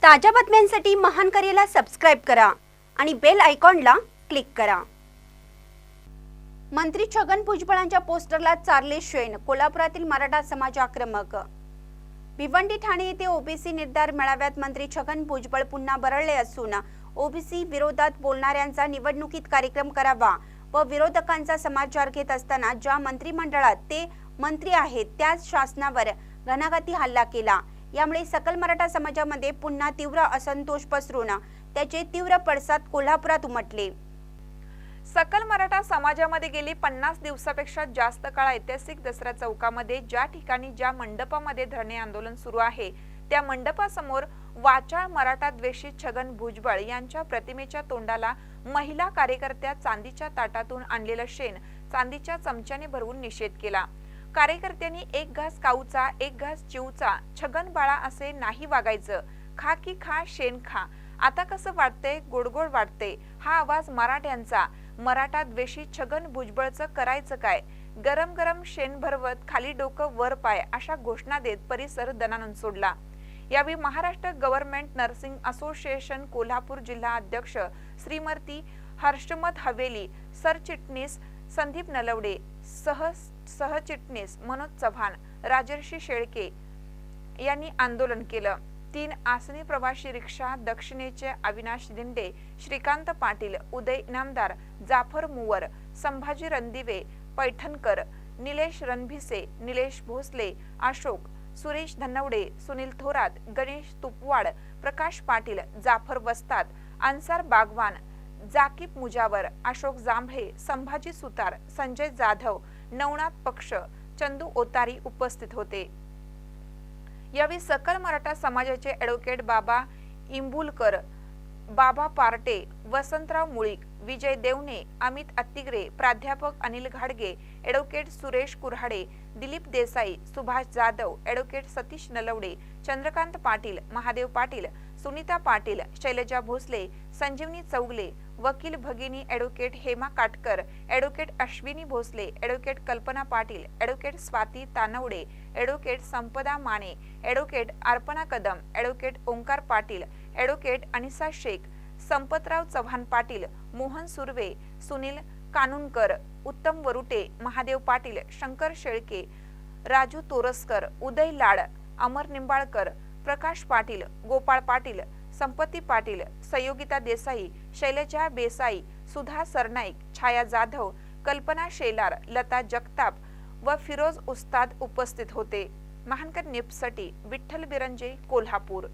ताज्या बातम्यांसाठी महान करेला सबस्क्राइब करा आणि बेल आयकॉनला क्लिक करा। मंत्री छगन भुजबळांच्या पोस्टरला चारले शेण, कोल्हापुरातील मराठा समाज आक्रमक। भिवंडी ठाणे येथे ओबीसी निर्धार मेळाव्यात मंत्री छगन भुजबळ पुन्हा बरळले असून ओबीसी विरोधात बोलणाऱ्यांचा निवडणुकीत कार्यक्रम करावा व विरोधकांचा समाचार घेत असताना ज्या मंत्रिमंडळात ते मंत्री आहेत त्याच शासनावर घणाघाती हल्ला केला। यामुळे सकल मराठा समाजामध्ये पुन्हा तीव्र असंतोष पसरून त्याचे तीव्र पडसाद कोल्हापुरात उमटले। सकल मराठा समाजामध्ये गेली 50 दिवसापेक्षा जास्त काळ ऐतिहासिक दसरा चौकामध्ये ज्या ठिकाणी ज्या मंडपामध्ये धरणे आंदोलन सुरू आहे त्या मंडपासमोर वाचाळ मराठा द्वेषी छगन भुजबळ यांच्या प्रतिमेच्या तोंडाला महिला कार्यकर्त्या चांदीच्या ताटातून आणलेलं शेण चांदीच्या चमच्याने भरवून निषेध केला। कार्यकर्त्यांनी एक घास काऊचा एक घास चिवचा, छगन बाळा असे नाही वागायचं, खा की खा शेण खा, आता कसं वाटतंय गोडगोड वाटतंय, हा आवाज मराठ्यांचा, मराठा द्वेषी छगन भुजबळचं करायचं काय, गरम गरम शेण भरवत खाली डोकं वर पाय अशा घोषणा देत परिसर दणाणून सोडला। यावेळी Maharashtra government nursing association Kolhapur जिल्हा अध्यक्ष श्रीमती हर्षमत हवेली, सरचिटणीस संदीप नलवडे, सहचिटणीस मनोज चव्हाण, राजर्षी शेळके यांनी आंदोलन केलं। 3 आसनी प्रवासी रिक्षा दक्षिणेचे अविनाश दिंडे, श्रीकांत पाटील, उदय इनामदार, जाफर मुवर, संभाजी रणदिवे, पैठणकर, निलेश रणभिसे, निलेश भोसले, अशोक, सुरेश धनवडे, सुनील थोरात, गणेश तुपवाड, प्रकाश पाटील, जाफर वस्ताद, अन्सार बागवान, जाकीब मुजावर, अशोक जांभळे, संभाजी सुतार, संजय जाधव, नवनाथ पक्ष, चंदू ओतारी उपस्थित होते। यावेळी सकल मराठा समाजाचे ॲडव्होकेट बाबा इंबुलकर, बाबा पार्टे, वसंतराव मुळीक, विजय देवणे, अमित अत्तिगरे, प्राध्यापक अनिल घाडगे, ॲडव्होकेट सुरेश कुऱ्हाडे, दिलीप देसाई, सुभाष जाधव, ॲडव्होकेट सतीश नलवडे, चंद्रकांत पाटील, महादेव पाटील, सुनीता पाटील, शैलजा भोसले, संजीवनी चौगले, वकील भगिनी advocate Hema Katkar, advocate Ashwini Bhosale, advocate Kalpana Patil, advocate Swati Tanawade, advocate Sampada Mane, advocate Arpana Kadam, advocate Omkar Patil, advocate Anisa Shaikh, Sampatrao Chavan Patil, Mohan Surve, Sunil Kanunkar, Uttam Varute, Mahadev Patil, Shankar Shelke, Raju Toraskar, Uday Lad, अमर निंबाळकर, प्रकाश पाटील, गोपाळ पाटील, संपत्ती पाटील, संयोगिता देसाई, शैलजा बेसाई, सुधा सरनाईक, छाया जाधव, कल्पना शेलार, लता जगताप व फिरोज उस्ताद उपस्थित होते। महानकर न्यूजसाठी विठ्ठल बिरंजे, कोल्हापूर।